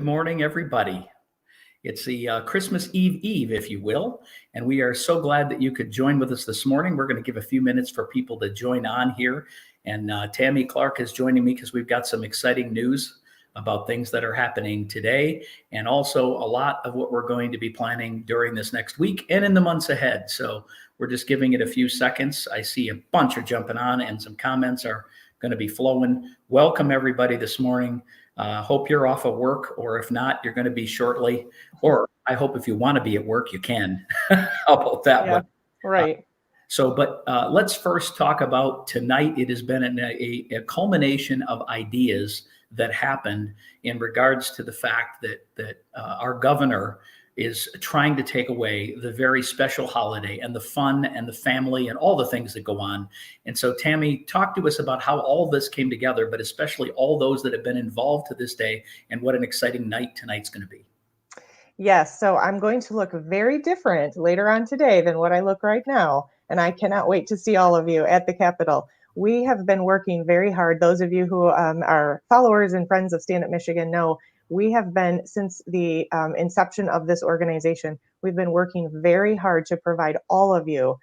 morning, everybody. It's the Christmas Eve, if you will, and we are so glad that you could join with us this morning. We're going to give a few minutes for people to join on here, and Tammy Clark is joining me because we've got some exciting news about things that are happening today, and also a lot of what we're going to be planning during this next week and in the months ahead. So we're just giving it a few seconds. I see a bunch are jumping on, and some comments are going to be flowing. Welcome, everybody, this morning. Hope you're off of work, or if not, you're going to be shortly. Or I hope if you want to be at work, you can. How about that one? Right. But let's first talk about tonight. It has been a culmination of ideas that happened in regards to the fact that our governor is trying to take away the very special holiday and the fun and the family and all the things that go on. And so, Tammy, talk to us about how all this came together, but especially all those that have been involved to this day, and what an exciting night tonight's going to be. Yes, so I'm going to look very different later on today than what I look right now, and I cannot wait to see all of you at the Capitol. We have been working very hard. Those of you who are followers and friends of Stand Up Michigan know we have been, since the inception of this organization, we've been working very hard to provide all of you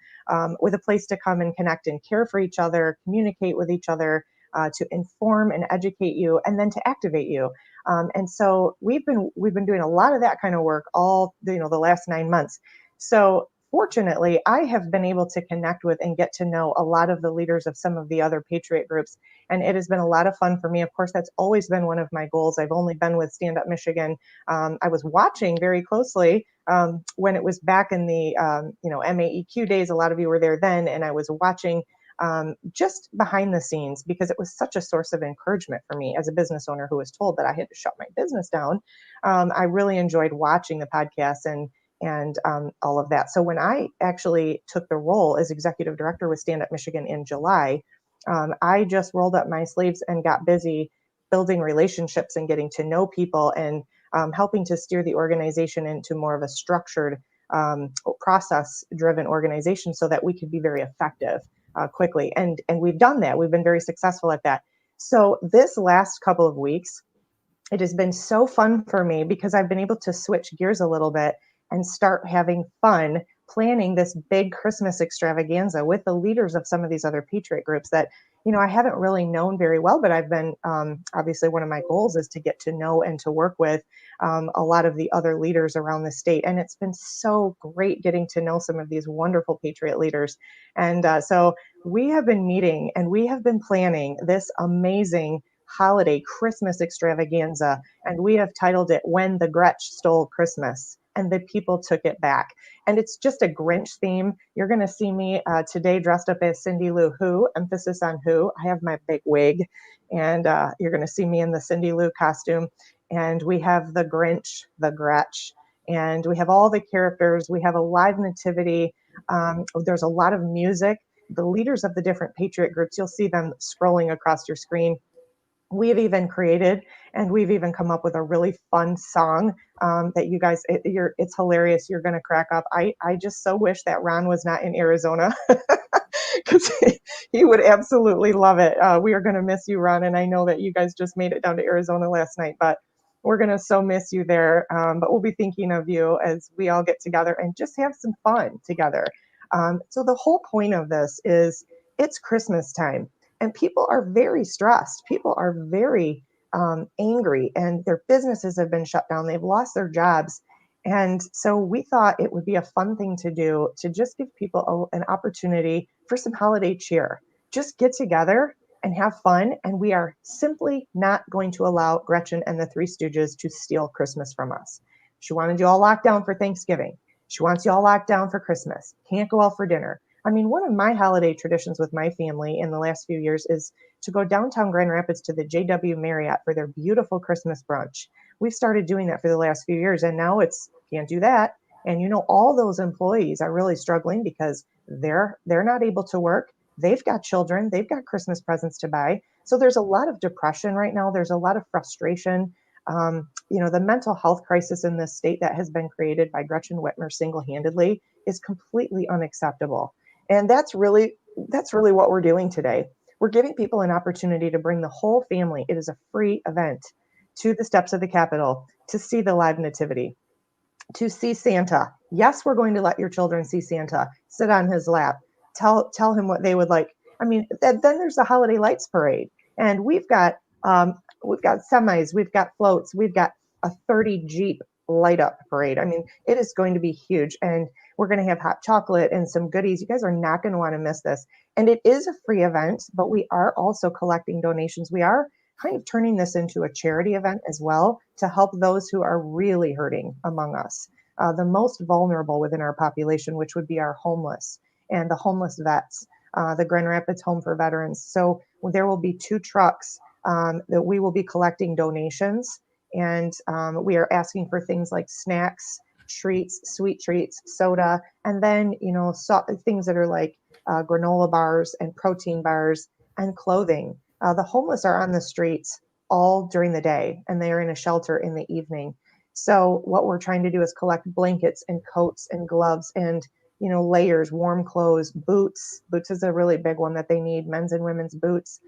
with a place to come and connect and care for each other, communicate with each other, to inform and educate you, and then to activate you. And so we've been doing a lot of that kind of work all the last 9 months. So fortunately, I have been able to connect with and get to know a lot of the leaders of some of the other Patriot groups. And it has been a lot of fun for me. Of course, that's always been one of my goals. I've only been with Stand Up Michigan. I was watching very closely when it was back in the MAEQ days. A lot of you were there then, and I was watching just behind the scenes, because it was such a source of encouragement for me as a business owner who was told that I had to shut my business down. I really enjoyed watching the podcasts and all of that. So when I actually took the role as executive director with Stand Up Michigan in July, I just rolled up my sleeves and got busy building relationships and getting to know people, and helping to steer the organization into more of a structured, process-driven organization so that we could be very effective quickly. And we've done that. We've been very successful at that. So this last couple of weeks, it has been so fun for me because I've been able to switch gears a little bit and start having fun planning this big Christmas extravaganza with the leaders of some of these other Patriot groups that, I haven't really known very well, but I've been, obviously one of my goals is to get to know and to work with a lot of the other leaders around the state. And it's been so great getting to know some of these wonderful Patriot leaders. And so we have been meeting and we have been planning this amazing holiday Christmas extravaganza, and we have titled it "When the Gretsch Stole Christmas and the People Took It Back." And it's just a Grinch theme. You're going to see me today dressed up as Cindy Lou Who, emphasis on who. I have my big wig, and you're going to see me in the Cindy Lou costume. And we have the Grinch, the Gretsch, and we have all the characters. We have a live nativity. There's a lot of music. The leaders of the different Patriot groups, you'll see them scrolling across your screen. We've even created and we've even come up with a really fun song that you guys, it's hilarious. You're going to crack up. I just so wish that Ron was not in Arizona because he would absolutely love it. We are going to miss you, Ron. And I know that you guys just made it down to Arizona last night, but we're going to so miss you there. But we'll be thinking of you as we all get together and just have some fun together. So the whole point of this is it's Christmas time. And people are very stressed. People are very angry, and their businesses have been shut down. They've lost their jobs. And so we thought it would be a fun thing to do to just give people an opportunity for some holiday cheer. Just get together and have fun. And we are simply not going to allow Gretchen and the Three Stooges to steal Christmas from us. She wanted you all locked down for Thanksgiving. She wants you all locked down for Christmas. Can't go out for dinner. I mean, one of my holiday traditions with my family in the last few years is to go downtown Grand Rapids to the JW Marriott for their beautiful Christmas brunch. We've started doing that for the last few years, and now it's can't do that. And all those employees are really struggling because they're not able to work. They've got children. They've got Christmas presents to buy. So there's a lot of depression right now. There's a lot of frustration. The mental health crisis in this state that has been created by Gretchen Whitmer single-handedly is completely unacceptable. And that's really what we're doing today. We're giving people an opportunity to bring the whole family. It is a free event to the steps of the Capitol to see the live nativity, to see Santa. Yes, we're going to let your children see Santa, sit on his lap, tell him what they would like. I mean, then there's the holiday lights parade, and we've got semis, we've got floats, we've got a 30 Jeep light up parade. I mean, it is going to be huge, and we're going to have hot chocolate and some goodies. You guys are not going to want to miss this. And it is a free event, but we are also collecting donations. We are kind of turning this into a charity event as well to help those who are really hurting among us, the most vulnerable within our population, which would be our homeless and the homeless vets, the Grand Rapids Home for Veterans. So there will be 2 trucks that we will be collecting donations, and we are asking for things like snacks, treats, sweet treats, soda, and then things that are like granola bars and protein bars and clothing. The homeless are on the streets all during the day, and they are in a shelter in the evening. So what we're trying to do is collect blankets and coats and gloves and layers, warm clothes, boots. Boots is a really big one that they need, men's and women's boots.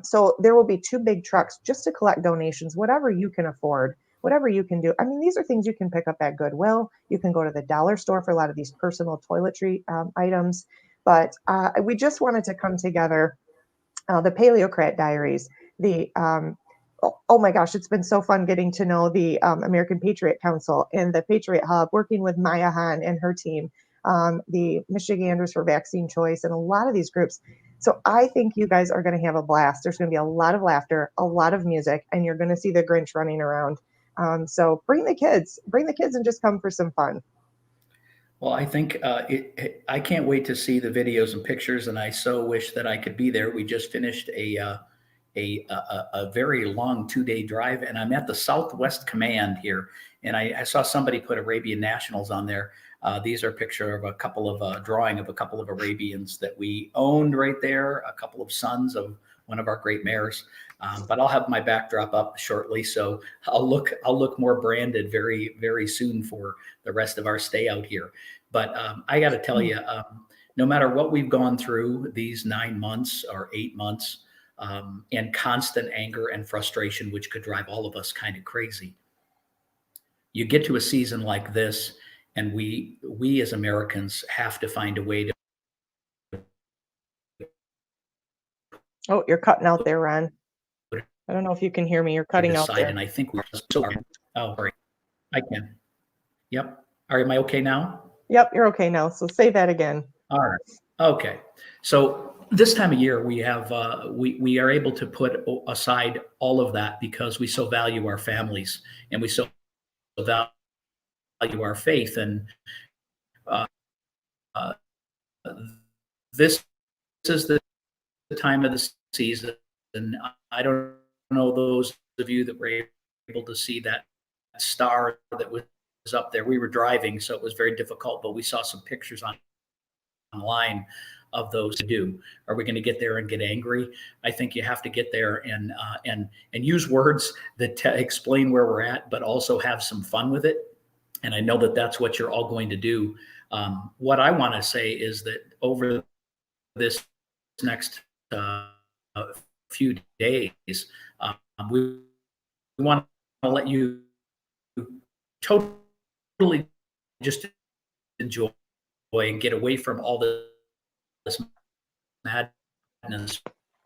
So there will be 2 big trucks just to collect donations, whatever you can afford, whatever you can do. I mean, these are things you can pick up at Goodwill. You can go to the dollar store for a lot of these personal toiletry items. But we just wanted to come together. The Paleocrat Diaries, oh my gosh, it's been so fun getting to know the American Patriot Council and the Patriot Hub, working with Maya Hahn and her team, the Michiganders for Vaccine Choice, and a lot of these groups. So I think you guys are going to have a blast. There's going to be a lot of laughter, a lot of music, and you're going to see the Grinch running around. So bring the kids and just come for some fun. Well, I think I can't wait to see the videos and pictures, and I so wish that I could be there. We just finished a very long 2-day drive, and I'm at the Southwest Command here, and I saw somebody put Arabian Nationals on there. These are a picture of a couple of drawing of a couple of Arabians that we owned right there, a couple of sons of one of our great mayors. But I'll have my backdrop up shortly, so I'll look more branded very, very soon for the rest of our stay out here. But I got to tell you, no matter what we've gone through these 9 months or 8 months, and constant anger and frustration, which could drive all of us kind of crazy, you get to a season like this, and we as Americans have to find a way to. Oh, you're cutting out there, Ron. I don't know if you can hear me. You're cutting out there. And I think we're so. Oh, sorry. I can. Yep. Am I okay now? Yep, you're okay now. So say that again. All right. Okay. So this time of year, we have we are able to put aside all of that because we so value our families and we so value our faith. And this is the time of the season. And I don't know those of you that were able to see that star that was up there. We were driving, so it was very difficult, but we saw some pictures online of those to do. Are we going to get there and get angry? I think you have to get there and use words that explain where we're at, but also have some fun with it. And I know that that's what you're all going to do. What I want to say is that over this next few days, we want to let you totally just enjoy and get away from all this madness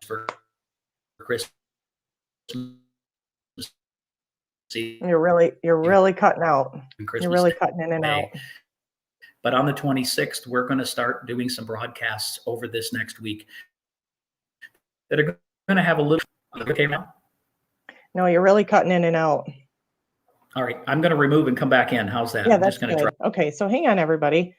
for Christmas. You're really cutting out. You're really cutting in and out. But on the 26th, we're going to start doing some broadcasts over this next week that are going to have a little. Okay now? No, you're really cutting in and out. All right, I'm going to remove and come back in. How's that? Yeah, I'm that's just going to good. try. Okay, so hang on, everybody.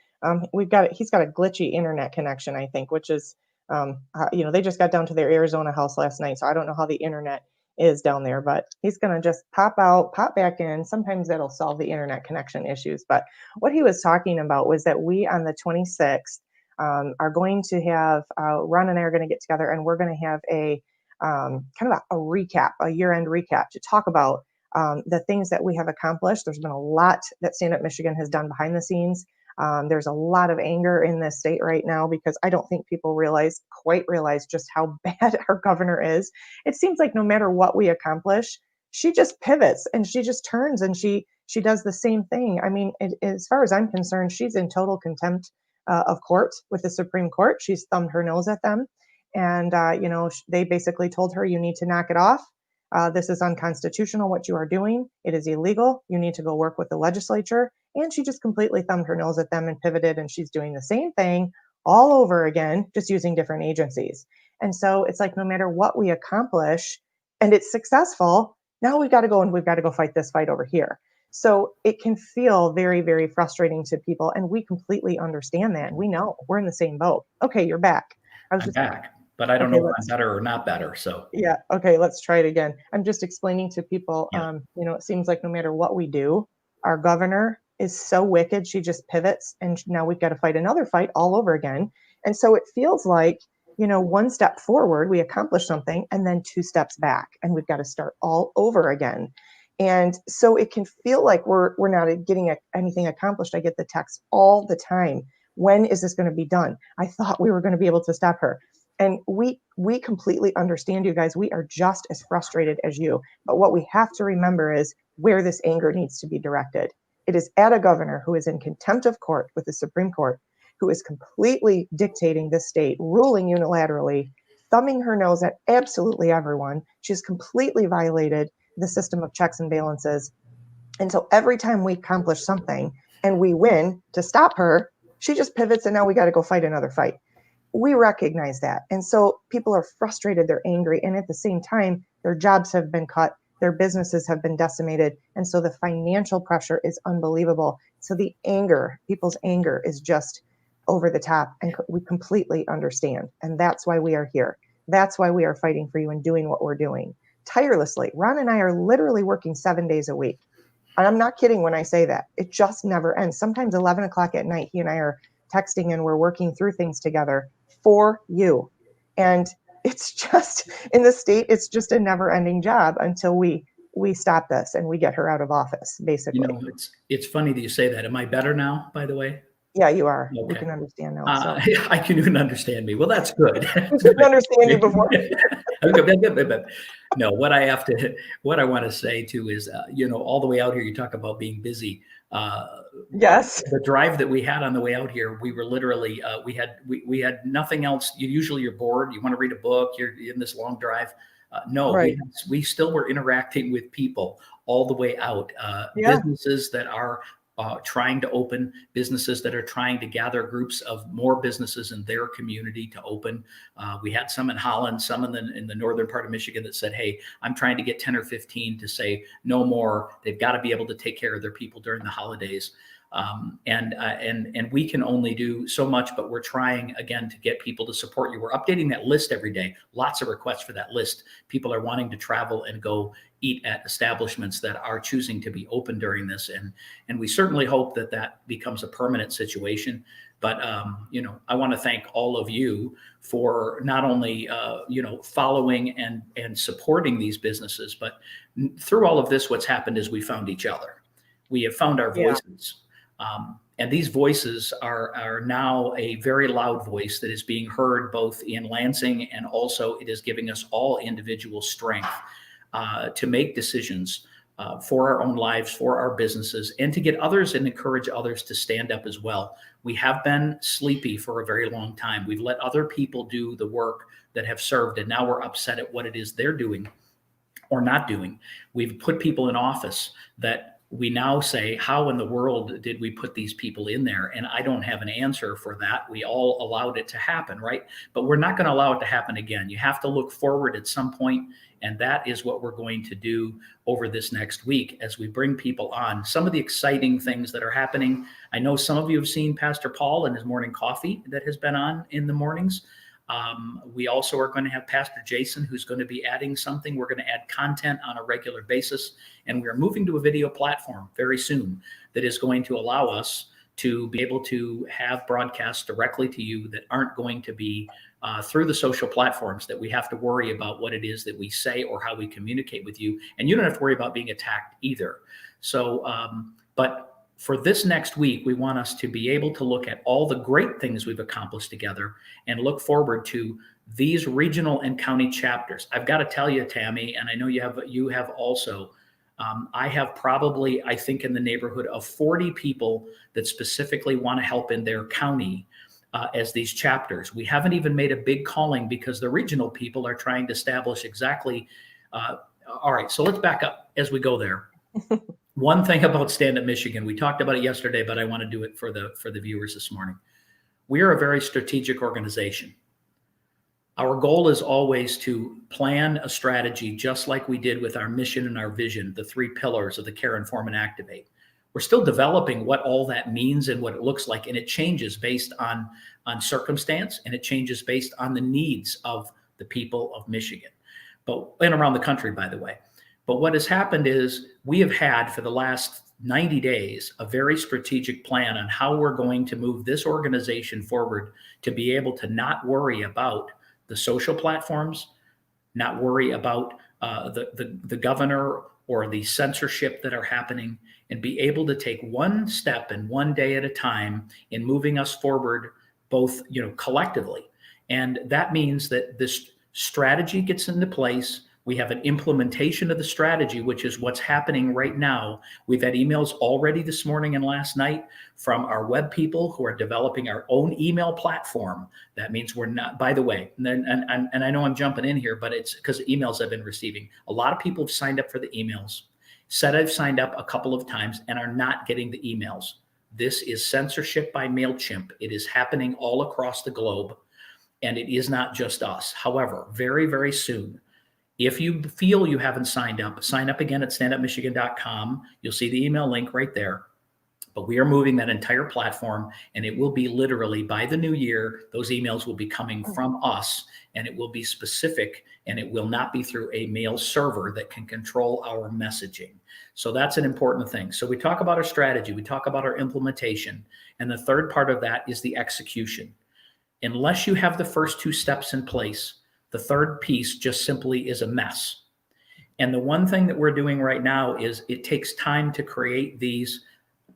He's got a glitchy internet connection, I think, which is, they just got down to their Arizona house last night, so I don't know how the internet is down there, but he's going to just pop out, pop back in. Sometimes that'll solve the internet connection issues. But what he was talking about was that we on the 26th are going to have, Ron and I are going to get together, and we're going to have a kind of a recap, a year-end recap to talk about the things that we have accomplished. There's been a lot that Stand Up Michigan has done behind the scenes. There's a lot of anger in this state right now because I don't think people quite realize just how bad our governor is. It seems like no matter what we accomplish, she just pivots and she just turns and she does the same thing. I mean, as far as I'm concerned, she's in total contempt of court with the Supreme Court. She's thumbed her nose at them. And, they basically told her, you need to knock it off. This is unconstitutional, what you are doing. It is illegal. You need to go work with the legislature. And she just completely thumbed her nose at them and pivoted. And she's doing the same thing all over again, just using different agencies. And so it's like, no matter what we accomplish and it's successful, now we've got to go and we've got to go fight this fight over here. So it can feel very, very frustrating to people. And we completely understand that. We know we're in the same boat. Okay, you're back. I'm back, but I don't know if I'm better or not better. So yeah, okay, let's try it again. I'm just explaining to people, it seems like no matter what we do, our governor is so wicked. She just pivots and now we've got to fight another fight all over again. And so it feels like, one step forward, we accomplish something, and then 2 steps back, and we've got to start all over again. And so it can feel like we're not getting anything accomplished. I get the text all the time. When is this going to be done? I thought we were going to be able to stop her. And we completely understand, you guys. We are just as frustrated as you. But what we have to remember is where this anger needs to be directed. It is at a governor who is in contempt of court with the Supreme Court, who is completely dictating this state, ruling unilaterally, thumbing her nose at absolutely everyone. She's completely violated the system of checks and balances. And so every time we accomplish something and we win to stop her, she just pivots and now we got to go fight another fight. We recognize that. And so people are frustrated, they're angry, and at the same time, their jobs have been cut, their businesses have been decimated. And so the financial pressure is unbelievable. So the anger, people's anger is just over the top, and we completely understand. And that's why we are here. That's why we are fighting for you and doing what we're doing tirelessly. Ron and I are literally working 7 days a week. And I'm not kidding when I say that. It just never ends. Sometimes 11 o'clock at night, he and I are texting and we're working through things together for you. And it's just, in the state, it's just a never ending job until we stop this and we get her out of office, basically. It's funny that you say that. Am I better now, by the way? Yeah, you are. Okay. We can understand now. So. I can even understand me. Well, that's good. We couldn't understand you before. No, what I want to say too is, all the way out here, you talk about being busy. Yes. The drive that we had on the way out here, we were literally, we had nothing else. Usually you're bored. You want to read a book. You're in this long drive. No, right. we still were interacting with people all the way out. Businesses that are trying to open, businesses that are trying to gather groups of more businesses in their community to open. We had some in Holland, some in the northern part of Michigan that said, hey, I'm trying to get 10 or 15 to say no more. They've got to be able to take care of their people during the holidays. And we can only do so much, but we're trying again to get people to support you. We're updating that list every day. Lots of requests for that list. People are wanting to travel and go eat at establishments that are choosing to be open during this. And we certainly hope that becomes a permanent situation. But, I want to thank all of you for not only, following and supporting these businesses, but through all of this, what's happened is we found each other. We have found our voices. And these voices are now a very loud voice that is being heard both in Lansing, and also it is giving us all individual strength to make decisions for our own lives, for our businesses, and to get others and encourage others to stand up as well. We have been sleepy for a very long time. We've let other people do the work that have served, and now we're upset at what it is they're doing or not doing. We've put people in office that we now say, how in the world did we put these people in there? And I don't have an answer for that. We all allowed it to happen, right? But we're not going to allow it to happen again. You have to look forward at some point, and that is what we're going to do over this next week as we bring people on. Some of the exciting things that are happening. I know some of you have seen Pastor Paul and his morning coffee that has been on in the mornings. We also are going to have Pastor Jason, who's going to be adding something. We're going to add content on a regular basis, and we're moving to a video platform very soon that is going to allow us to be able to have broadcasts directly to you that aren't going to be through the social platforms, that we have to worry about what it is that we say or how we communicate with you. And you don't have to worry about being attacked either. So, but for this next week, we want us to be able to look at all the great things we've accomplished together and look forward to these regional and county chapters, I've got to tell you, Tammy, and I know you have also, I have probably, I think, in the neighborhood of 40 people that specifically want to help in their county as these chapters. We haven't even made a big calling because the regional people are trying to establish exactly. All right, so let's back up as we go there. One thing about Stand Up Michigan, we talked about it yesterday, but I want to do it for the viewers this morning. We are a very strategic organization. Our goal is always to plan a strategy just like we did with our mission and our vision, the 3 pillars of the Care, Inform, and Activate. We're still developing what all that means and what it looks like, and it changes based on circumstance, and it changes based on the needs of the people of Michigan, and around the country, by the way. But what has happened is we have had for the last 90 days a very strategic plan on how we're going to move this organization forward to be able to not worry about the social platforms, not worry about the governor or the censorship that are happening, and be able to take one step and one day at a time in moving us forward, both collectively. And that means that this strategy gets into place. We have an implementation of the strategy, which is what's happening right now. We've had emails already this morning and last night from our web people who are developing our own email platform. That means we're not, by the way, and I know I'm jumping in here, but it's because of emails I've been receiving. A lot of people have signed up for the emails, said I've signed up a couple of times and are not getting the emails. This is censorship by MailChimp. It is happening all across the globe, and it is not just us. However, very, very soon, if you feel you haven't signed up, sign up again at standupmichigan.com. You'll see the email link right there. But we are moving that entire platform, and it will be literally by the new year, those emails will be coming from us, and it will be specific, and it will not be through a mail server that can control our messaging. So that's an important thing. So we talk about our strategy, we talk about our implementation, and the third part of that is the execution. Unless you have the first 2 steps in place, the third piece just simply is a mess. And the one thing that we're doing right now is it takes time to create these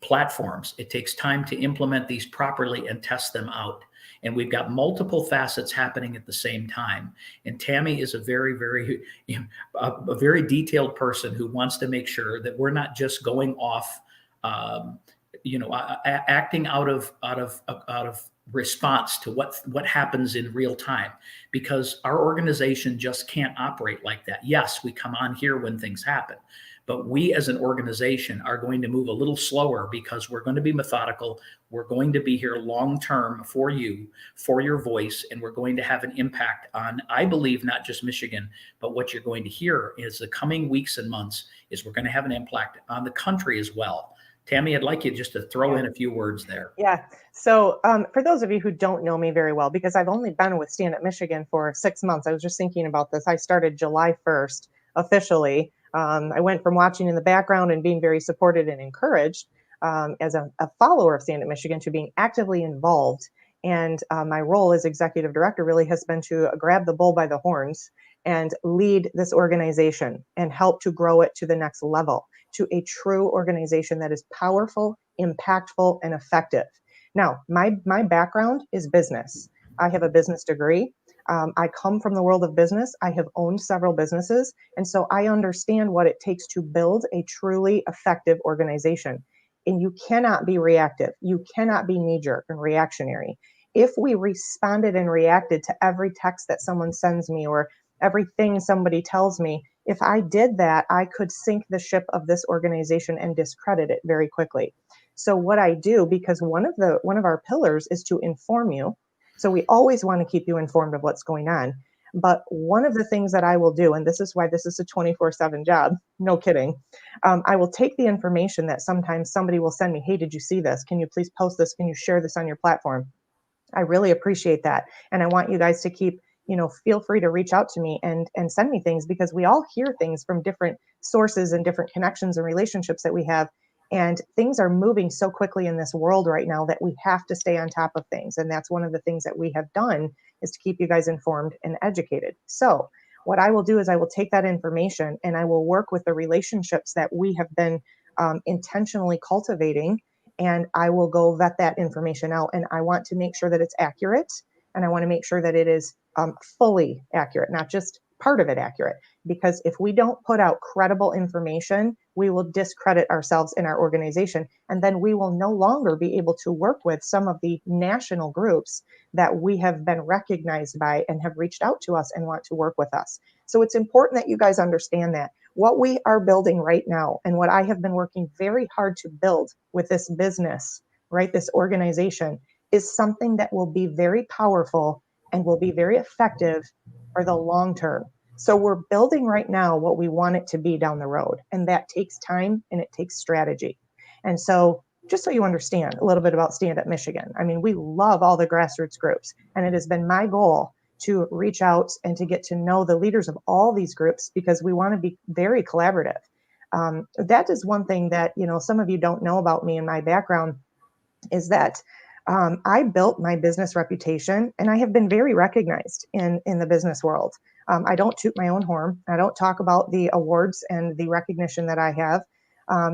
platforms. It takes time to implement these properly and test them out. And we've got multiple facets happening at the same time. And Tammy is a very, very, a very detailed person who wants to make sure that we're not just going off, acting out of response to what happens in real time, because our organization just can't operate like that. Yes, we come on here when things happen, but we as an organization are going to move a little slower because we're going to be methodical. We're going to be here long-term for you, for your voice, and we're going to have an impact on, I believe, not just Michigan, but what you're going to hear is the coming weeks and months is we're going to have an impact on the country as well. Tammy, I'd like you just to throw in a few words there. Yeah. So for those of you who don't know me very well, because I've only been with Stand Up Michigan for 6 months, I was just thinking about this. I started July 1st officially. I went from watching in the background and being very supported and encouraged as a follower of Stand Up Michigan to being actively involved. And my role as executive director really has been to grab the bull by the horns and lead this organization and help to grow it to the next level, to a true organization that is powerful, impactful, and effective. Now, my background is business. I have a business degree. I come from the world of business. I have owned several businesses. And so I understand what it takes to build a truly effective organization. And you cannot be reactive. You cannot be knee-jerk and reactionary. If we responded and reacted to every text that someone sends me or everything somebody tells me, if I did that, I could sink the ship of this organization and discredit it very quickly. So what I do, because one of our pillars is to inform you. So we always want to keep you informed of what's going on. But one of the things that I will do, and this is why this is a 24/7 job, no kidding, I will take the information that sometimes somebody will send me, hey, did you see this? Can you please post this? Can you share this on your platform? I really appreciate that. And I want you guys to keep, feel free to reach out to me and send me things, because we all hear things from different sources and different connections and relationships that we have. And things are moving so quickly in this world right now that we have to stay on top of things. And that's one of the things that we have done, is to keep you guys informed and educated. So what I will do is I will take that information and I will work with the relationships that we have been intentionally cultivating, and I will go vet that information out. And I want to make sure that it's accurate. And I want to make sure that it is fully accurate, not just part of it accurate. Because if we don't put out credible information, we will discredit ourselves in our organization. And then we will no longer be able to work with some of the national groups that we have been recognized by and have reached out to us and want to work with us. So it's important that you guys understand that what we are building right now and what I have been working very hard to build with this business, right, this organization, is something that will be very powerful and will be very effective for the long term. So we're building right now what we want it to be down the road. And that takes time and it takes strategy. And so just so you understand a little bit about Stand Up Michigan, I mean, we love all the grassroots groups. And it has been my goal to reach out and to get to know the leaders of all these groups because we want to be very collaborative. That is one thing that, you know, some of you don't know about me and my background is that I built my business reputation and I have been very recognized in the business world. I don't toot my own horn. I don't talk about the awards and the recognition that I have,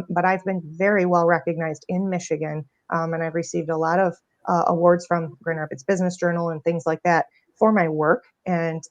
but I've been very well recognized in Michigan. And I've received a lot of awards from Grand Rapids Business Journal and things like that for my work and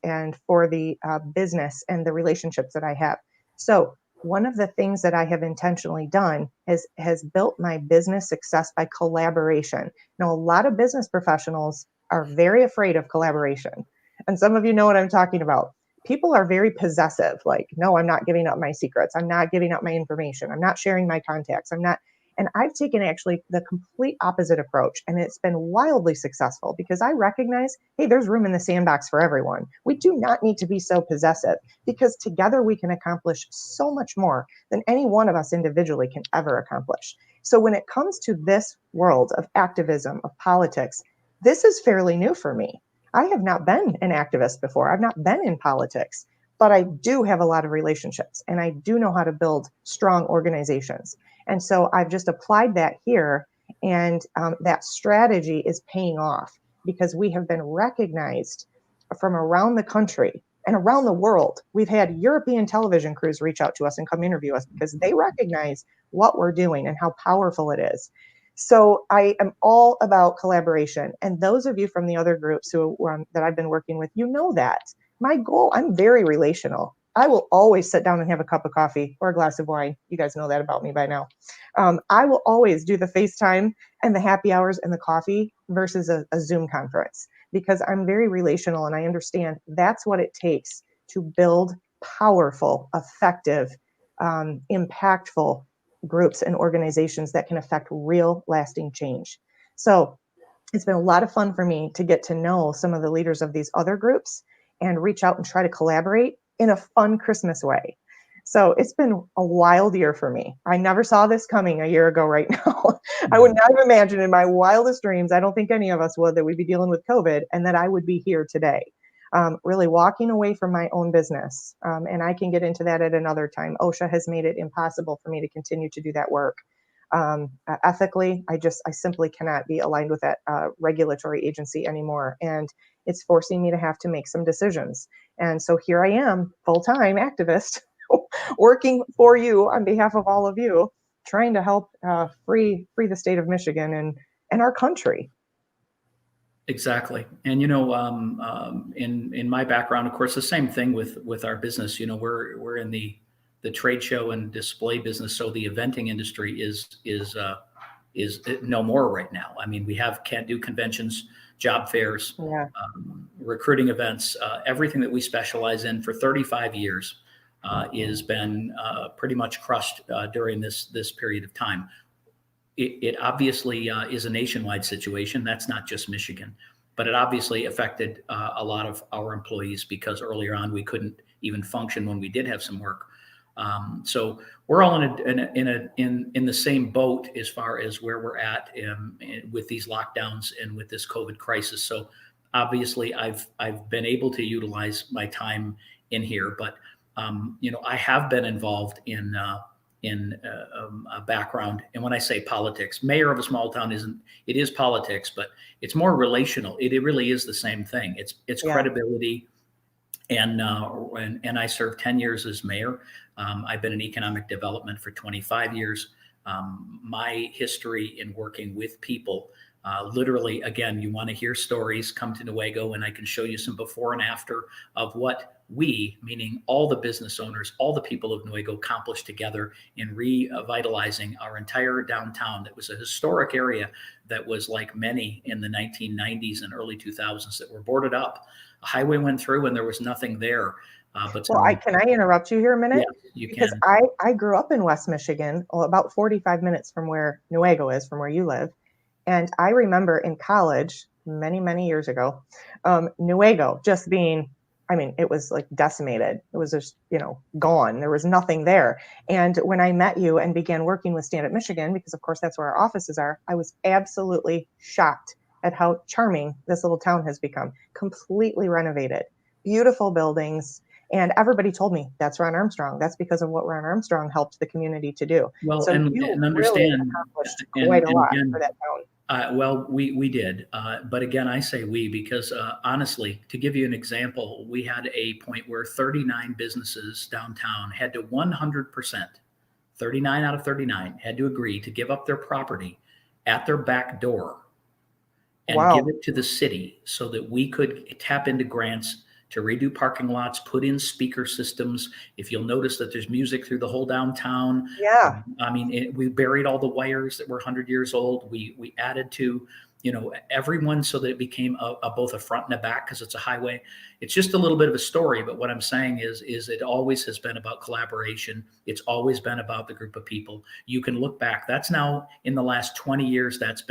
for the business and the relationships that I have. So one of the things that I have intentionally done has built my business success by collaboration. Now, a lot of business professionals are very afraid of collaboration. And some of you know what I'm talking about. People are very possessive, like, no, I'm not giving up my secrets. I'm not giving up my information. I'm not sharing my contacts. I'm not. And I've taken actually the complete opposite approach. And it's been wildly successful because I recognize, hey, there's room in the sandbox for everyone. We do not need to be so possessive because together we can accomplish so much more than any one of us individually can ever accomplish. So when it comes to this world of activism, of politics, this is fairly new for me. I have not been an activist before. I've not been in politics, but I do have a lot of relationships and I do know how to build strong organizations. And so I've just applied that here, and that strategy is paying off because we have been recognized from around the country and around the world. We've had European television crews reach out to us and come interview us because they recognize what we're doing and how powerful it is. So I am all about collaboration. And those of you from the other groups that I've been working with, you know that. My goal, I'm very relational. I will always sit down and have a cup of coffee or a glass of wine. You guys know that about me by now. I will always do the FaceTime and the happy hours and the coffee versus a Zoom conference because I'm very relational and I understand that's what it takes to build powerful, effective, impactful groups and organizations that can affect real lasting change. So it's been a lot of fun for me to get to know some of the leaders of these other groups and reach out and try to collaborate in a fun Christmas way. So it's been a wild year for me. I never saw this coming a year ago right now. I would not have imagined in my wildest dreams, I don't think any of us would, that we'd be dealing with COVID and that I would be here today. Really walking away from my own business. And I can get into that at another time. OSHA has made it impossible for me to continue to do that work. Ethically, I simply cannot be aligned with that regulatory agency anymore. And it's forcing me to have to make some decisions. And so here I am, full-time activist, working for you on behalf of all of you, trying to help free the state of Michigan and our country. Exactly. And, you know, in my background, of course, the same thing with our business. You know, we're in the trade show and display business. So the eventing industry is no more right now. I mean, we can't do conventions, job fairs, Yeah. recruiting events, everything that we specialize in for 35 years has been pretty much crushed during this period of time. It obviously is a nationwide situation. That's not just Michigan, but it obviously affected a lot of our employees because earlier on we couldn't even function when we did have some work. So we're all in the same boat as far as where we're at with these lockdowns and with this COVID crisis. So obviously I've been able to utilize my time in here, but you know, I have been involved in a background. And when I say politics, mayor of a small town it is politics, but it's more relational. It really is the same thing. It's credibility. And I served 10 years as mayor. I've been in economic development for 25 years. My history in working with people Literally, again, you want to hear stories, come to Nuevo, and I can show you some before and after of what we, meaning all the business owners, all the people of Nuevo, accomplished together in revitalizing our entire downtown. That was a historic area that was like many in the 1990s and early 2000s that were boarded up. A highway went through and there was nothing there. Can I interrupt you here a minute? Yeah, you because can. I grew up in West Michigan, about 45 minutes from where Nuevo is, from where you live. And I remember in college, many, many years ago, Nuevo just being, I mean, it was like decimated. It was just, gone. There was nothing there. And when I met you and began working with Stand Up Michigan, because of course that's where our offices are, I was absolutely shocked at how charming this little town has become. Completely renovated, beautiful buildings. And everybody told me that's Ron Armstrong. That's because of what Ron Armstrong helped the community to do. Well, So and you really understand, accomplished and quite a lot again, for that town. well, we did, but again, I say we because honestly, to give you an example, we had a point where 39 businesses downtown had to 100%, 39 out of 39 had to agree to give up their property at their back door and Wow. give it to the city so that we could tap into grants to redo parking lots, put in speaker systems. If you'll notice that there's music through the whole downtown. Yeah. I mean, we buried all the wires that were 100 years old. We added to, everyone so that it became both a front and a back because it's a highway. It's just a little bit of a story, but what I'm saying is it always has been about collaboration. It's always been about the group of people. You can look back. That's now in the last 20 years that's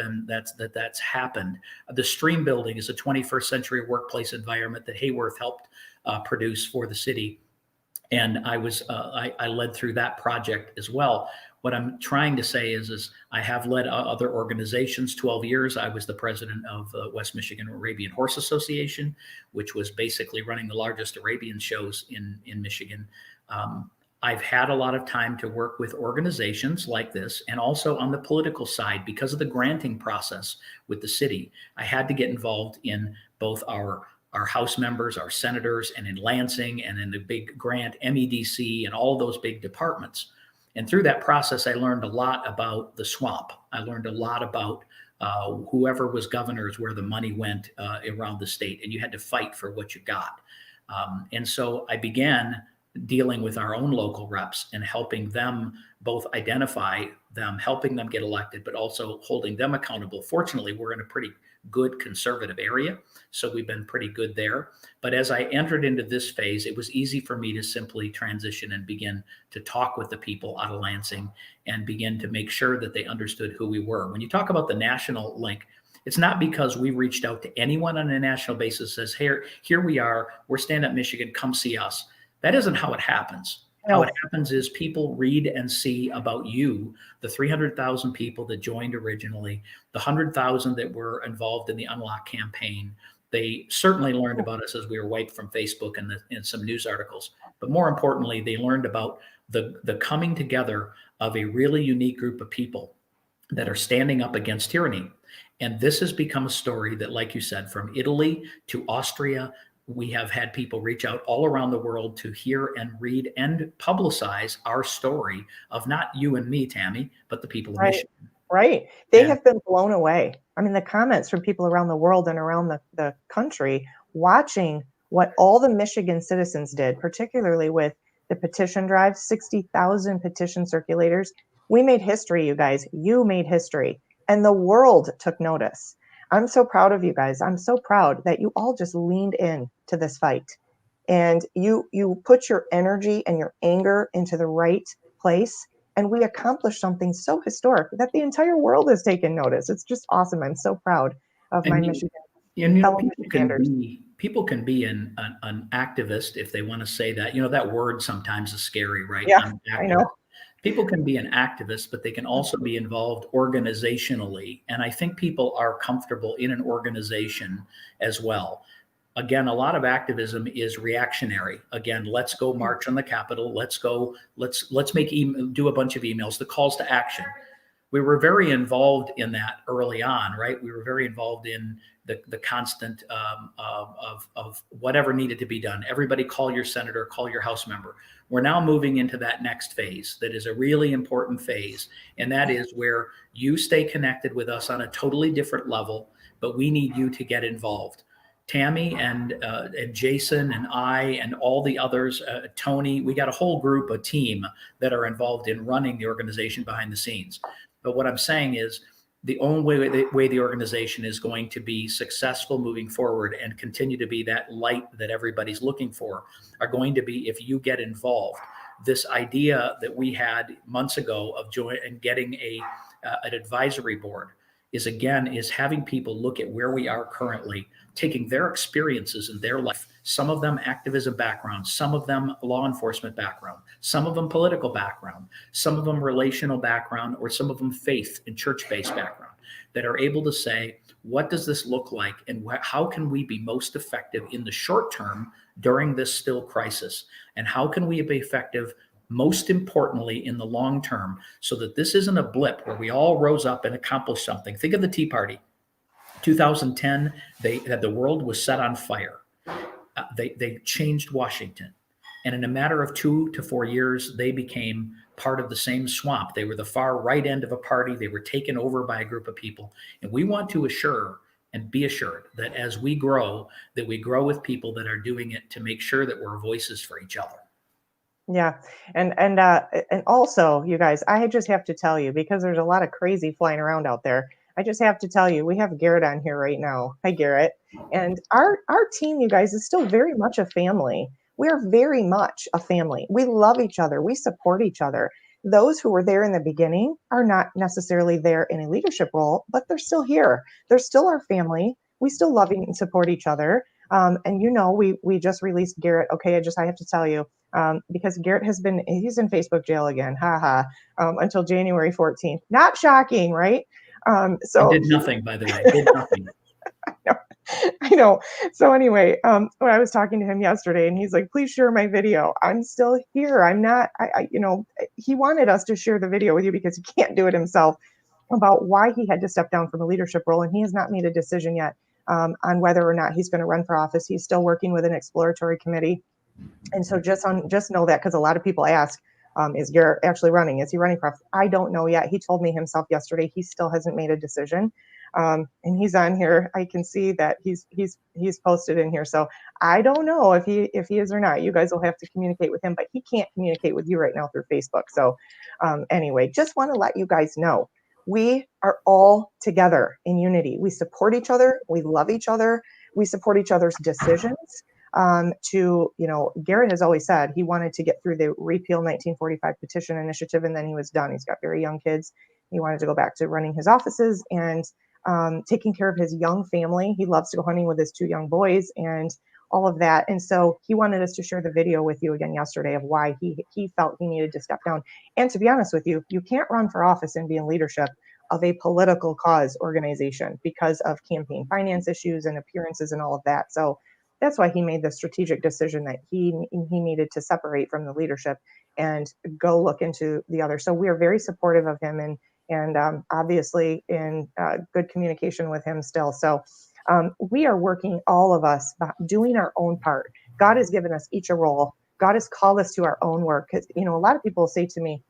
happened. The Stream Building is a 21st century workplace environment that Hayworth helped produce for the city. And I led through that project as well. What I'm trying to say is I have led other organizations. 12 years, I was the president of the West Michigan Arabian Horse Association, which was basically running the largest Arabian shows in Michigan. I've had a lot of time to work with organizations like this, and also on the political side, because of the granting process with the city. I had to get involved in both our House members, our senators, and in Lansing, and in the big grant MEDC, and all those big departments. And through that process, I learned a lot about the swamp. I learned a lot about whoever was governors, where the money went around the state, and you had to fight for what you got. And so I began dealing with our own local reps and helping them both identify them, helping them get elected, but also holding them accountable. Fortunately, we're in a pretty good conservative area, so we've been pretty good there. But as I entered into this phase, it was easy for me to simply transition and begin to talk with the people out of Lansing and begin to make sure that they understood who we were. When you talk about the national link, it's not because we reached out to anyone on a national basis says, here we are, we're Stand Up Michigan, come see us. That isn't how it happens. How it happens is people read and see about you, the 300,000 people that joined originally, the 100,000 that were involved in the Unlock campaign. They certainly learned about us as we were wiped from Facebook and some news articles. But more importantly, they learned about the coming together of a really unique group of people that are standing up against tyranny. And this has become a story that, like you said, from Italy to Austria, we have had people reach out all around the world to hear and read and publicize our story of not you and me, Tammy, but the people of Michigan. Right. They have been blown away. I mean, the comments from people around the world and around the country watching what all the Michigan citizens did, particularly with the petition drive, 60,000 petition circulators. We made history, you guys. You made history. And the world took notice. I'm so proud of you guys. I'm so proud that you all just leaned in to this fight. And you put your energy and your anger into the right place. And we accomplished something so historic that the entire world has taken notice. It's just awesome. I'm so proud of my Michigan. People can be an activist if they want to say that. That word sometimes is scary, right? Yeah, I know. People can be an activist, but they can also be involved organizationally. And I think people are comfortable in an organization as well. Again, a lot of activism is reactionary. Again, let's go march on the Capitol. Let's do a bunch of emails, the calls to action. we were very involved in that early on, right? We were very involved in the constant of whatever needed to be done. Everybody call your senator, call your House member. We're now moving into that next phase that is a really important phase. And that is where you stay connected with us on a totally different level, but we need you to get involved. Tammy and Jason and I and all the others, Tony, we got a whole group, a team that are involved in running the organization behind the scenes. But what I'm saying is the only way the organization is going to be successful moving forward and continue to be that light that everybody's looking for are going to be if you get involved. This idea that we had months ago of getting an advisory board is having people look at where we are currently, taking their experiences in their life, some of them activism background, some of them law enforcement background, some of them political background, some of them relational background, or some of them faith and church-based background, that are able to say, what does this look like and how can we be most effective in the short term during this still crisis? And how can we be effective most importantly in the long term, so that this isn't a blip where we all rose up and accomplished something? Think of the Tea Party. 2010, the world was set on fire. They changed Washington. And in a matter of 2 to 4 years, they became part of the same swamp. They were the far right end of a party. They were taken over by a group of people. And we want to assure and be assured that as we grow, that we grow with people that are doing it to make sure that we're voices for each other. Yeah. And also, you guys, I just have to tell you, because there's a lot of crazy flying around out there. I just have to tell you, we have Garrett on here right now. Hi, Garrett. And our team, you guys, is still very much a family. We are very much a family. We love each other. We support each other. Those who were there in the beginning are not necessarily there in a leadership role, but they're still here. They're still our family. We still love and support each other. And we just released Garrett. Okay, I have to tell you, because Garrett he's in Facebook jail again, until January 14th. Not shocking, right? So I did nothing, by the way. Did nothing. I know. So anyway, when I was talking to him yesterday, and he's like, "Please share my video." I'm still here. I'm not. He wanted us to share the video with you because he can't do it himself, about why he had to step down from a leadership role, and he has not made a decision yet on whether or not he's going to run for office. He's still working with an exploratory committee, and so just know that, because a lot of people ask, is Garrett actually running? Is he running for office? I don't know yet. He told me himself yesterday he still hasn't made a decision. And he's on here. I can see that he's posted in here. So I don't know if he is or not. You guys will have to communicate with him, but he can't communicate with you right now through Facebook. So anyway, just want to let you guys know, we are all together in unity. We support each other. We love each other. We support each other's decisions. Garrett has always said he wanted to get through the Repeal 1945 petition initiative, and then he was done. He's got very young kids. He wanted to go back to running his offices and taking care of his young family. He loves to go hunting with his 2 young boys and all of that. And so he wanted us to share the video with you again yesterday of why he felt he needed to step down. And to be honest with you, you can't run for office and be in leadership of a political cause organization because of campaign finance issues and appearances and all of that. So that's why he made the strategic decision that he needed to separate from the leadership and go look into the other. So we are very supportive of him and obviously in good communication with him still. So we are working, all of us, doing our own part. God has given us each a role. God has called us to our own work. Because, a lot of people say to me,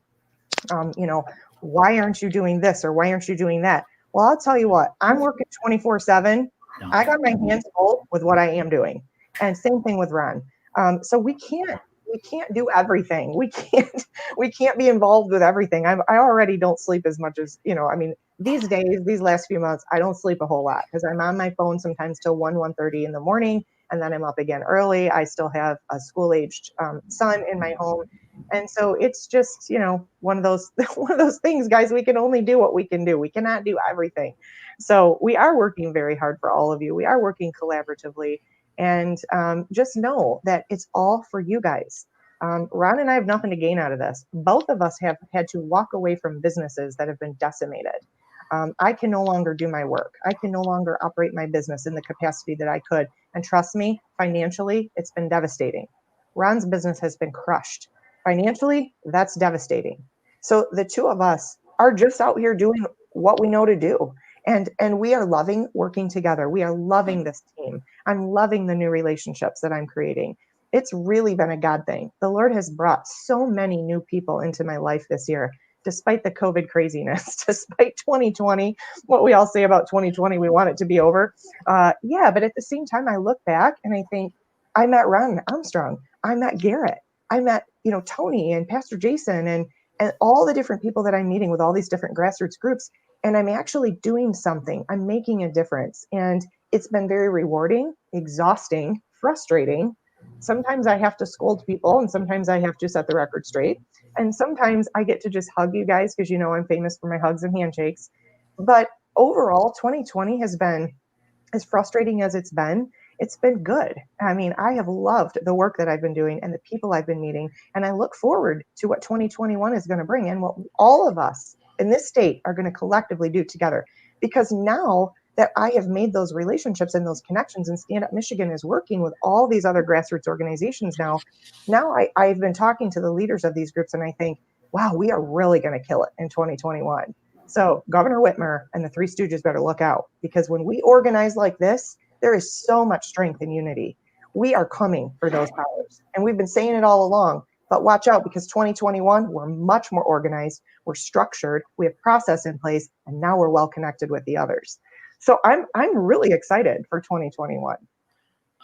why aren't you doing this or why aren't you doing that? Well, I'll tell you what, I'm working 24/7. I got my hands full with what I am doing. And same thing with Ron. So we can't do everything. We can't be involved with everything. I already don't sleep as much as, these days, these last few months, I don't sleep a whole lot because I'm on my phone sometimes till 1:30 in the morning, and then I'm up again early. I still have a school-aged son in my home. And so it's just, one of those things, guys. We can only do what we can do. We cannot do everything. So we are working very hard for all of you. We are working collaboratively, and just know that it's all for you guys. Ron and I have nothing to gain out of this. Both of us have had to walk away from businesses that have been decimated. I can no longer do my work. I can no longer operate my business in the capacity that I could. And trust me, financially, it's been devastating. Ron's business has been crushed. Financially, that's devastating. So the two of us are just out here doing what we know to do. And we are loving working together. We are loving this team. I'm loving the new relationships that I'm creating. It's really been a God thing. The Lord has brought so many new people into my life this year, despite the COVID craziness, despite 2020, what we all say about 2020, we want it to be over. Yeah, but at the same time, I look back and I think, I met Ron Armstrong, I met Garrett, I met, Tony and Pastor Jason and all the different people that I'm meeting with all these different grassroots groups. And I'm actually doing something. I'm making a difference. And it's been very rewarding, exhausting, frustrating. Sometimes I have to scold people and sometimes I have to set the record straight. And sometimes I get to just hug you guys because I'm famous for my hugs and handshakes. But overall, 2020 has been, as frustrating as it's been good. I mean, I have loved the work that I've been doing and the people I've been meeting. And I look forward to what 2021 is going to bring and what all of us in this state are going to collectively do together. Because now that I have made those relationships and those connections, and Stand Up Michigan is working with all these other grassroots organizations now I've been talking to the leaders of these groups and I think, wow, we are really going to kill it in 2021. So Governor Whitmer and the Three Stooges better look out, because when we organize like this, there is so much strength and unity. We are coming for those powers. And we've been saying it all along, but watch out, because 2021, we're much more organized, we're structured, we have process in place, and now we're well connected with the others. So I'm really excited for 2021.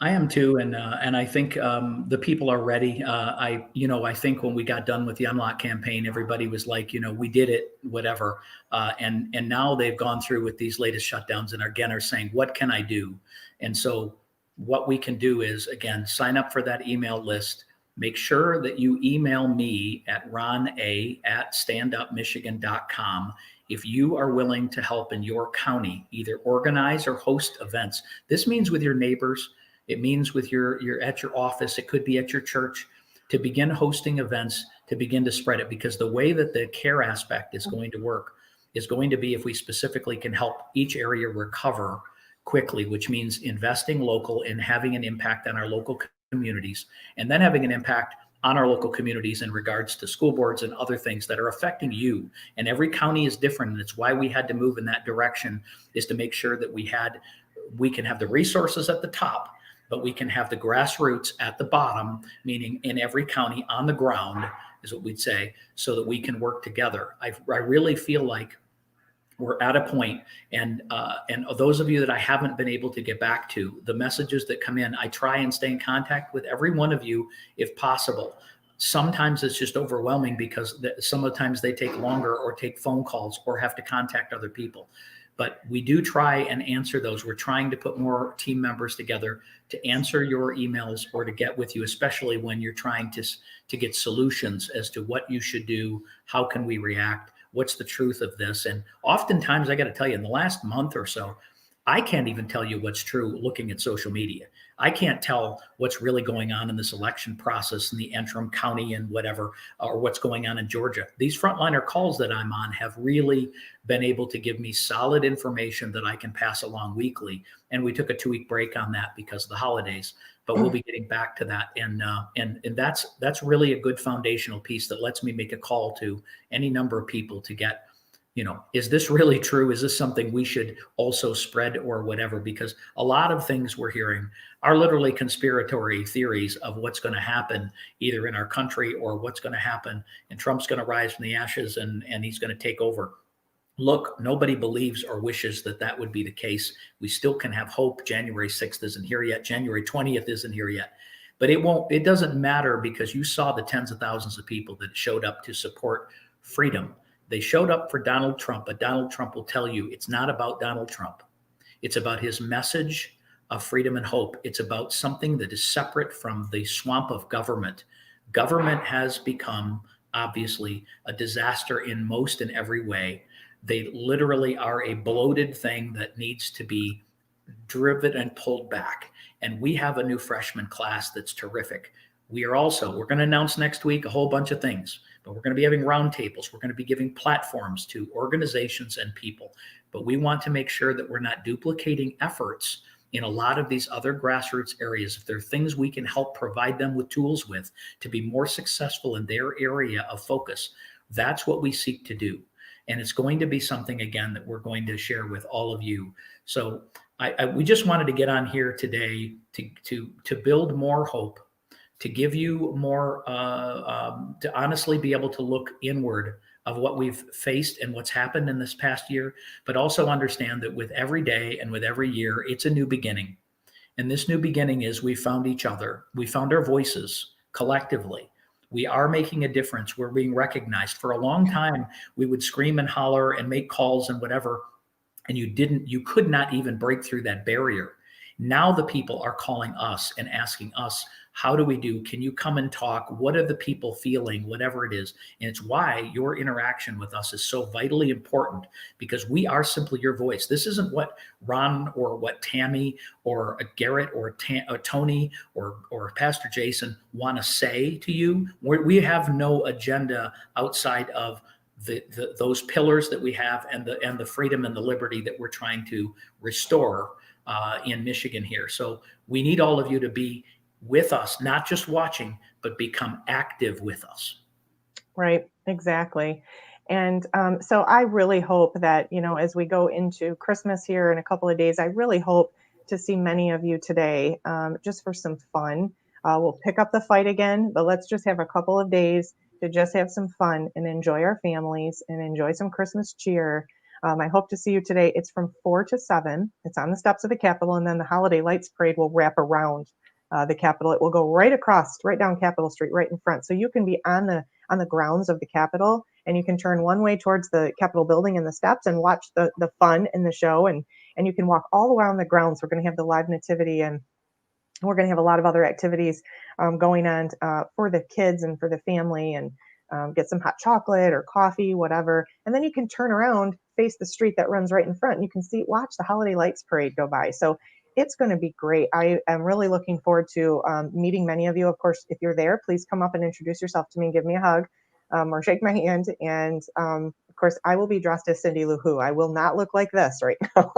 I am too, and I think the people are ready. I think when we got done with the Unlock campaign, everybody was like, we did it, whatever. And now they've gone through with these latest shutdowns, and again are saying, what can I do? And so what we can do is, again, sign up for that email list. Make sure that you email me at rona@standupmichigan.com if you are willing to help in your county, either organize or host events. This means with your neighbors. It means with you're at your office, it could be at your church, to begin hosting events, to begin to spread it. Because the way that the care aspect is going to work is going to be if we specifically can help each area recover quickly, which means investing local and having an impact on our local communities, and then having an impact on our local communities in regards to school boards and other things that are affecting you. And every county is different. And it's why we had to move in that direction, is to make sure that we can have the resources at the top, but we can have the grassroots at the bottom, meaning in every county on the ground is what we'd say, so that we can work together. I really feel like we're at a point, and those of you that I haven't been able to get back to, the messages that come in, I try and stay in contact with every one of you if possible. Sometimes it's just overwhelming because some of the times they take longer, or take phone calls, or have to contact other people. But we do try and answer those. We're trying to put more team members together to answer your emails or to get with you, especially when you're trying to get solutions as to what you should do, how can we react, what's the truth of this. And oftentimes, I got to tell you, in the last month or so, I can't even tell you what's true looking at social media. I can't tell what's really going on in this election process in the interim county and whatever, or what's going on in Georgia. These frontliner calls that I'm on have really been able to give me solid information that I can pass along weekly. And we took a 2-week break on that because of the holidays, but we'll be getting back to that. And that's really a good foundational piece that lets me make a call to any number of people to get, is this really true? Is this something we should also spread or whatever? Because a lot of things we're hearing are literally conspiratory theories of what's going to happen either in our country or what's going to happen. And Trump's going to rise from the ashes and he's going to take over. Look, nobody believes or wishes that would be the case. We still can have hope. January 6th isn't here yet. January 20th isn't here yet. But it doesn't matter, because you saw the tens of thousands of people that showed up to support freedom. They showed up for Donald Trump, but Donald Trump will tell you it's not about Donald Trump. It's about his message of freedom and hope. It's about something that is separate from the swamp of government. Government has become, obviously, a disaster in most and every way. They literally are a bloated thing that needs to be driven and pulled back. And we have a new freshman class that's terrific. We're going to announce next week a whole bunch of things, but we're going to be having roundtables. We're going to be giving platforms to organizations and people, but we want to make sure that we're not duplicating efforts in a lot of these other grassroots areas. If there are things we can help provide them with tools with to be more successful in their area of focus, that's what we seek to do. And it's going to be something, again, that we're going to share with all of you. So we just wanted to get on here today to build more hope, to give you more, to honestly be able to look inward of what we've faced and what's happened in this past year, but also understand that with every day and with every year, it's a new beginning. And this new beginning is we found each other. We found our voices collectively. We are making a difference. We're being recognized. For a long time, we would scream and holler and make calls and whatever, and you could not even break through that barrier. Now the people are calling us and asking us, how do we do? Can you come and talk? What are the people feeling? Whatever it is. And it's why your interaction with us is so vitally important, because we are simply your voice. This isn't what Ron or what Tammy or Garrett or Tony or Pastor Jason want to say to you. We have no agenda outside of those pillars that we have and the freedom and the liberty that we're trying to restore in Michigan here. So we need all of you to be with us, not just watching, but become active with us. Right, exactly. And so I really hope that, as we go into Christmas here in a couple of days, I really hope to see many of you today, just for some fun. We'll pick up the fight again, but let's just have a couple of days to just have some fun and enjoy our families and enjoy some Christmas cheer. I hope to see you today. It's from 4 to 7. It's on the steps of the Capitol, and then the Holiday Lights Parade will wrap around the Capitol. It will go right across, right down Capitol Street, right in front. So you can be on the grounds of the Capitol, and you can turn one way towards the Capitol building and the steps and watch the fun and the show. And you can walk all the way around the grounds. We're going to have the live nativity, and we're going to have a lot of other activities going on for the kids and for the family, and get some hot chocolate or coffee, whatever. And then you can turn around, face the street that runs right in front, and you can watch the Holiday Lights Parade go by. So it's going to be great. I am really looking forward to meeting many of you. Of course, if you're there, please come up and introduce yourself to me and give me a hug, or shake my hand. And of course, I will be dressed as Cindy Lou Who. I will not look like this right now.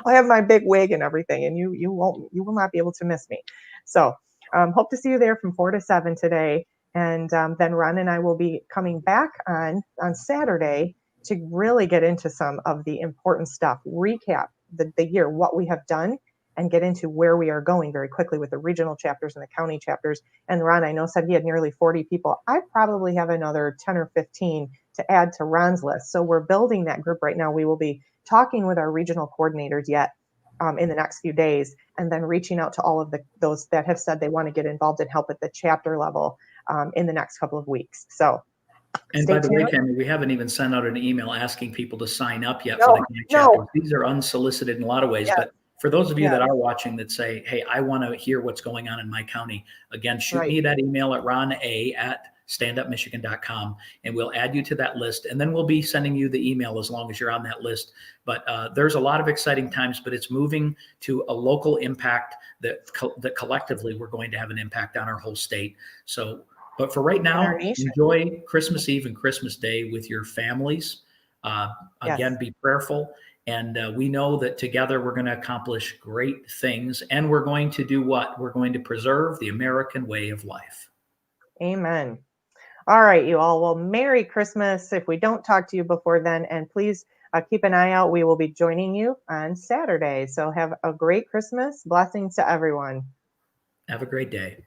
I'll have my big wig and everything, and you will not be able to miss me. So hope to see you there from 4 to 7 today. And then Ron and I will be coming back on Saturday to really get into some of the important stuff, recap the year, what we have done, and get into where we are going very quickly with the regional chapters and the county chapters. And Ron, I know, said he had nearly 40 people. I probably have another 10 or 15 to add to Ron's list. So we're building that group right now. We will be talking with our regional coordinators yet in the next few days, and then reaching out to all of those that have said they want to get involved and help at the chapter level in the next couple of weeks. So and by the way, Tammy, we haven't even sent out an email asking people to sign up yet for the county No. chapters. These are unsolicited in a lot of ways, but for those of you that are watching that say, hey, I want to hear what's going on in my county, again, shoot me that email at rona@standupmichigan.com, and we'll add you to that list. And then we'll be sending you the email as long as you're on that list. But there's a lot of exciting times, but it's moving to a local impact that collectively we're going to have an impact on our whole state. So, but for right now, enjoy Christmas Eve and Christmas Day with your families. Again, be prayerful. And we know that together we're going to accomplish great things. And we're going to do what? We're going to preserve the American way of life. Amen. All right, you all. Well, Merry Christmas if we don't talk to you before then. And please keep an eye out. We will be joining you on Saturday. So have a great Christmas. Blessings to everyone. Have a great day.